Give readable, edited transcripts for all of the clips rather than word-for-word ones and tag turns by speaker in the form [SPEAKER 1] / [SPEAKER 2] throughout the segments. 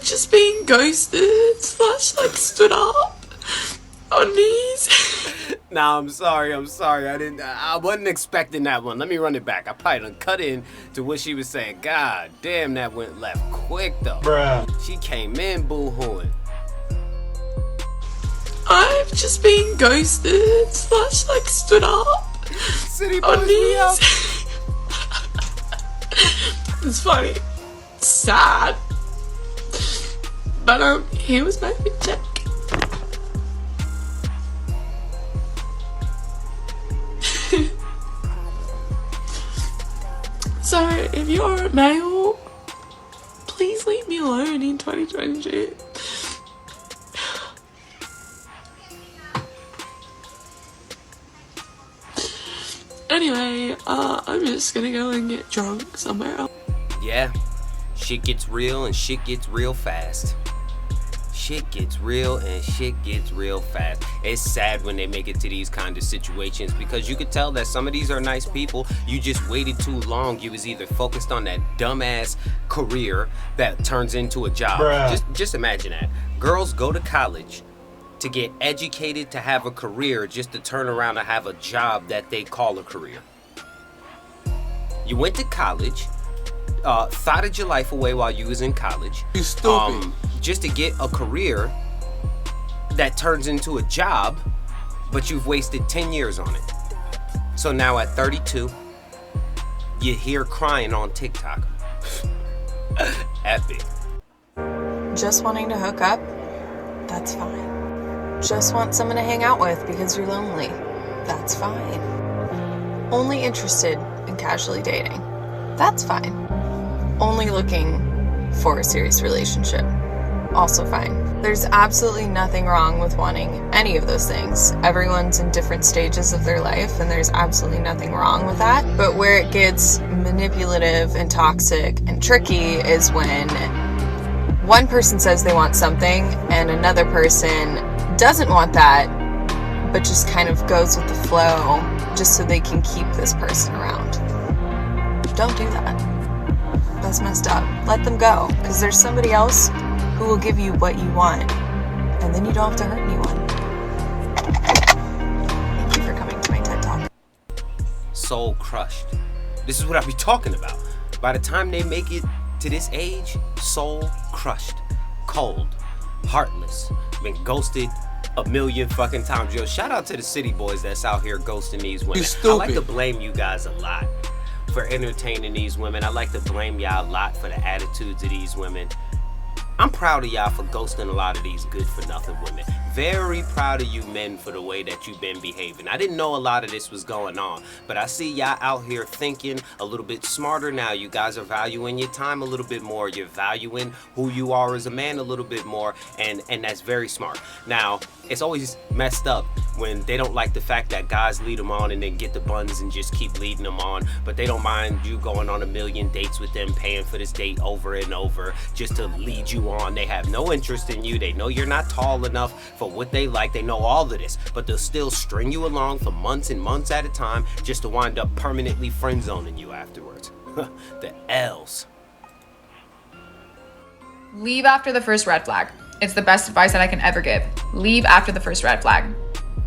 [SPEAKER 1] just been ghosted slash like stood up on knees.
[SPEAKER 2] Nah, I'm sorry. I wasn't expecting that one. Let me run it back. I probably done cut in to what she was saying. God damn, that went left quick though.
[SPEAKER 3] Bruh.
[SPEAKER 2] She came in boo-hooing.
[SPEAKER 1] I've just been ghosted slash like stood up
[SPEAKER 2] City
[SPEAKER 1] on
[SPEAKER 2] boys, we up.
[SPEAKER 1] knees. It's funny. It's sad. But here was my check. So if you're a male, please leave me alone in 2022. Anyway, I'm just gonna go and get drunk somewhere else.
[SPEAKER 2] Yeah, shit gets real and shit gets real fast. Shit gets real and shit gets real fast. It's sad when they make it to these kind of situations because you could tell that some of these are nice people. You just waited too long. You was either focused on that dumbass career that turns into a job. Just imagine that. Girls go to college to get educated, to have a career, just to turn around and have a job that they call a career. You went to college, thoughted your life away while you was in college.
[SPEAKER 3] You stupid.
[SPEAKER 2] Just to get a career that turns into a job, but you've wasted 10 years on it. So now at 32, you're here crying on TikTok. Epic.
[SPEAKER 4] Just wanting to hook up? That's fine. Just want someone to hang out with because you're lonely? That's fine. Only interested in casually dating? That's fine. Only looking for a serious relationship? Also fine. There's absolutely nothing wrong with wanting any of those things. Everyone's in different stages of their life, and there's absolutely nothing wrong with that. But where it gets manipulative and toxic and tricky is when one person says they want something and another person doesn't want that, but just kind of goes with the flow just so they can keep this person around. Don't do that. That's messed up. Let them go, because there's somebody else who will give you what you want, and then you don't have to hurt anyone. Thank you for coming to my TED Talk.
[SPEAKER 2] Soul crushed. This is what I be talking about. By the time they make it to this age, soul crushed, cold, heartless, been ghosted a million fucking times. Yo, shout out to the city boys that's out here ghosting these women.
[SPEAKER 3] You stupid.
[SPEAKER 2] I like to blame you guys a lot for entertaining these women. I like to blame y'all a lot for the attitudes of these women. I'm proud of y'all for ghosting a lot of these good for nothing women. Very proud of you men for the way that you've been behaving. I didn't know a lot of this was going on, but I see y'all out here thinking a little bit smarter now. You guys are valuing your time a little bit more. You're valuing who you are as a man a little bit more, and that's very smart. Now, it's always messed up when they don't like the fact that guys lead them on and then get the buns and just keep leading them on, but they don't mind you going on a million dates with them, paying for this date over and over just to lead you on. They have no interest in you. They know you're not tall enough for what they like. They know all of this, but they'll still string you along for months and months at a time just to wind up permanently friend zoning you afterwards. The L's.
[SPEAKER 5] Leave after the first red flag. It's the best advice that I can ever give. Leave after the first red flag.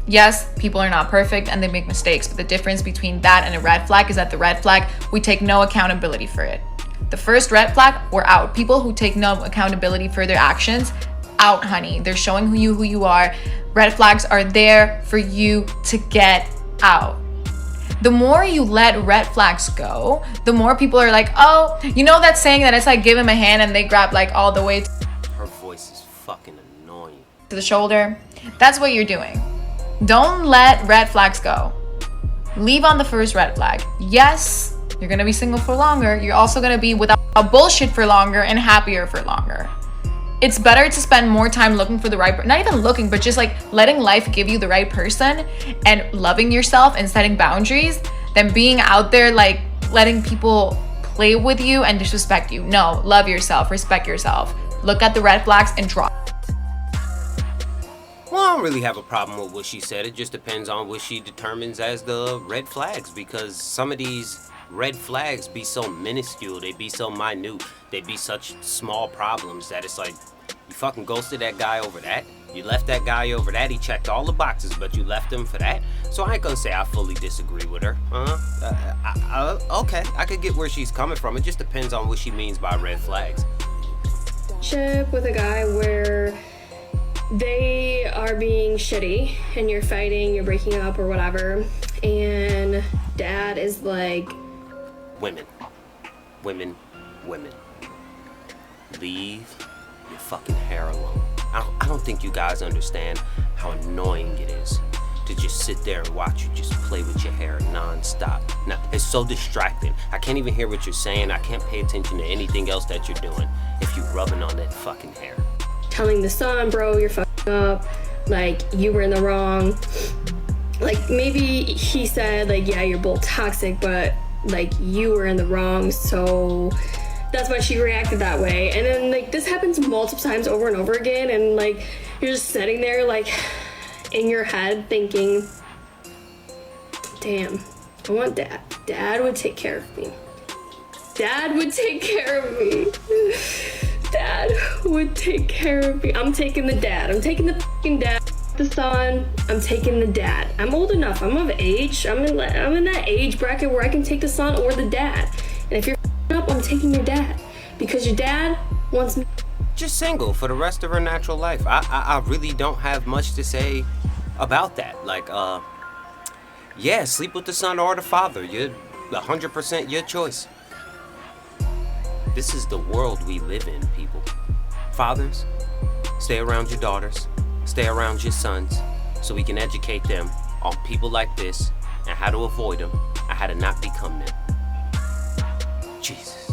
[SPEAKER 5] Yes, people are not perfect and they make mistakes, but the difference between that and a red flag is that the red flag, we take no accountability for it. The first red flag, we're out. People who take no accountability for their actions, out, honey. They're showing who you are. Red flags are there for you to get out. The more you let red flags go, the more people are like, oh, you know that saying that it's like give them a hand and they grab like all the way
[SPEAKER 2] Her voice is fucking annoying.
[SPEAKER 5] to the shoulder. That's what you're doing. Don't let red flags go. Leave on the first red flag. Yes, you're gonna be single for longer. You're also gonna be without bullshit for longer and happier for longer. It's better to spend more time looking for the right, not even looking, but just like letting life give you the right person and loving yourself and setting boundaries than being out there like letting people play with you and disrespect you. No, love yourself, respect yourself. Look at the red flags and drop.
[SPEAKER 2] Well, I don't really have a problem with what she said. It just depends on what she determines as the red flags, because some of these red flags be so minuscule, they be so minute, they be such small problems that it's like, you fucking ghosted that guy over that? You left that guy over that? He checked all the boxes, but you left him for that? So I ain't gonna say I fully disagree with her. Okay, I could get where she's coming from. It just depends on what she means by red flags.
[SPEAKER 3] With a guy where they are being shitty and you're fighting, you're breaking up or whatever, and dad is like,
[SPEAKER 2] Women. Leave your fucking hair alone. I don't think you guys understand how annoying it is to just sit there and watch you just play with your hair non-stop. Now, it's so distracting. I can't even hear what you're saying. I can't pay attention to anything else that you're doing if you're rubbing on that fucking hair.
[SPEAKER 3] telling the son, bro, you're fucking up, like, you were in the wrong. Like, maybe he said, like, yeah, you're both toxic, but, like, you were in the wrong, so that's why she reacted that way. And then, like, this happens multiple times over and over again, and, like, you're just sitting there, like, in your head thinking, damn, I want dad. Dad would take care of me. Dad would take care of me. Dad would take care of me. I'm taking the dad. I'm taking the fucking dad. The son. I'm taking the dad. I'm old enough. I'm of age. I'm in that age bracket where I can take the son or the dad. And if you're up, I'm taking your dad because your dad wants me.
[SPEAKER 2] Just single for the rest of her natural life. I really don't have much to say about that. Like, yeah, sleep with the son or the father. You're 100% your choice. This is the world we live in, people. Fathers, stay around your daughters, stay around your sons, so we can educate them on people like this and how to avoid them and how to not become them. Jesus.